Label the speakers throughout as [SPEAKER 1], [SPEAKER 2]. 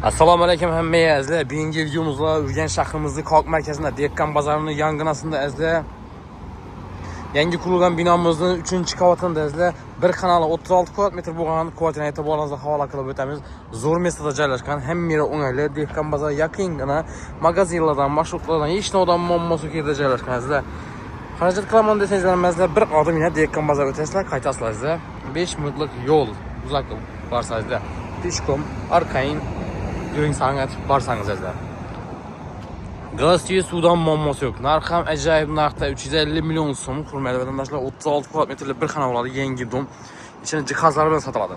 [SPEAKER 1] Assalomu alaykum hammaga azizlar. Bugungi videomizda Urganch shahrimizning Xalq markazida Dehqon bozorining yong'inasida azizlar yangi qurilgan binomizning 3-qavatida azizlar bir kanali 36 kvadrat bo'lgan kvartirani e'tiboringizga havola qilib o'tamiz. Zo'r masada joylashgan, hamma yeri o'ng'ayli, Dehqon bozori yaqingina magazinlardan, marshrutlardan, hech nimadan muammosi yerda joylashgan azizlar. Xarajat qilaman desangiz, azizlar bir odim yana Dehqon bozori o'tasizlar, qaytasizlar azizlar. 5 minutlik yo'l uzaklik barsangizlar. Peshkom, Arkayn Yo'ling sangat barsangiz azizlar. Gaz suvi suvdan muammosi yo'q. Narx ham ajoyib narxda 350 million so'm. Hurmatli vatandoshlar, 36 kvadrat metrli bir xona bo'ladi, yangi dom. Ichini jihozlar bilan sotiladi.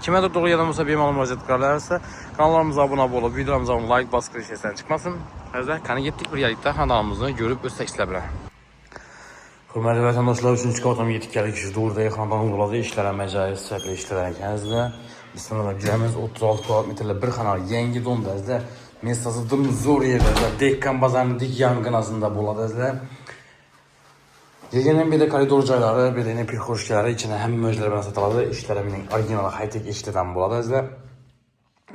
[SPEAKER 1] Kimlardir to'g'ri bo'lsa bemalol murojaat qilarlarsa, kanalimizga obuna bo'lib, videolarimizni like bosib kirishingizdan chiqmasin. Azizlar, qani ketdik birgalikda xonamizni ko'rib o'tsak sizlar bilan. Hurmatli vatandoshlar, 3-qavatga yetib keldik. Shu do'rdagi xonadon bo'ladi. Ishlar ham ajoyib, sifatli ishlar ekan azizlar. Bismillah giramiz. 36 kvadrat metrli bir xona yangi domda azizlar. Mestasi dim zo'r yerda azizlar. Dehqon bozorining dik yong'inasida bo'ladi azizlar. Deganim bir koridor joylari, bir de pixoshkalari ichini hamma mo'jlar bilan sotiladi. Ishlar ham original high-tech ishlardan bo'ladi azizlar.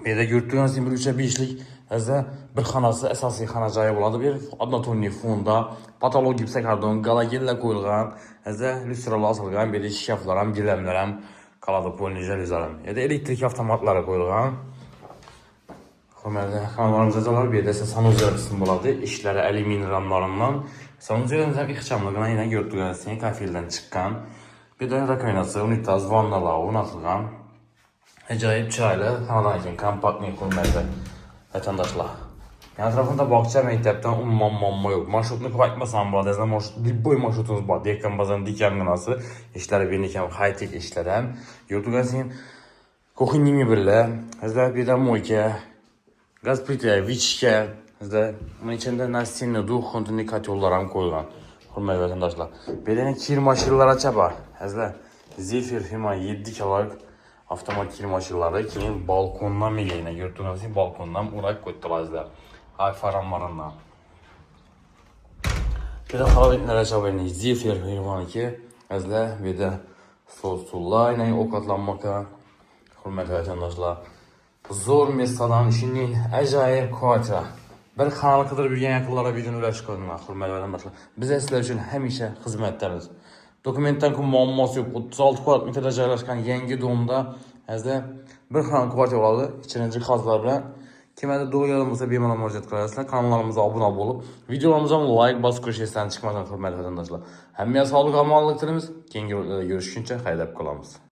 [SPEAKER 1] Bir de yurtlarimiz 1-3-5lik azizlar bir xonasi asosiy xona joyi bo'ladi. Bir однотонный fonda patolog gipsa kardon, galagella qo'yilgan, azizlar lyustralar osilgan, bir de shkaflar ham, gilamlar ham qoladi, polni jelizlar ham. Ya da elektrik avtomatlari qo'yilgan. Hurmatli xonadonimizdalar bir de sanuzel qismi bo'ladi. Ishlari alyumin ramlarından. Sanuzelimiz ham ixchamligini yana yurtlarimiz kafildan chiqqan. Bir de rakovinasi, unitaz, vannalar o'rnatilgan. Ajoyib chiroyli xonadon ekan, kompaktniy hurmatli vatandoshlar. Atrofida bog'cha, maktabdan umuman muammo yo'q. Marshrutni ko'p aytmasam bo'ladi, azizlar, libboy marshrutingiz bor. Dehqon bozorining dik yong'inasi, ishlari benikam high-tech ishlar ham. Yurtlarimiz kuxinniy mebellar, azizlar, bir de moyka, gaz plita, vichka, azizlar, bunun içinde nastinli duh kontinli katyollar ham qo'yilgan. Hurmatli vatandoshlar. Bir de kir mashinalari chapa, azizlar. Zephyr Hima 7 kg avtomat kir mashinalari keyin balkondan megayna yurtlarimiz balkondan o'rak qo'ydilar. Ay faramlarından. Bir de xalatlar çabayını Zephyr Hima'niki azizlar, bir de sosullar ile ovqatlanmakta. Hurmatli vatandoshlar. Zo'r mesadan ishning ajoyib kvartira. Bir xonali qidirib yurgan yaqinlarga videoni ulashib qo'yinglar, hurmatli vatandoshlar. Biz sizlar uchun hamisha xizmatdamiz. Dokumentdan kun muammosi yo'q. 36 kvadrat metrda joylashgan yangi domda azizlar bir xonali kvartira bo'ladi, ichini jihozlar bilan. Kimada do'g'ri bo'lsa bemalol murojaat qilasizlar. Kanalimizga obuna bo'lib, videolarimizga like bosib kirishingizdan chiqmasin, hurmatli vatandoshlar. Hammaga sog'lik, omonlik tilamiz. Keyingi videoda ko'rishguncha xayrlab qolamiz.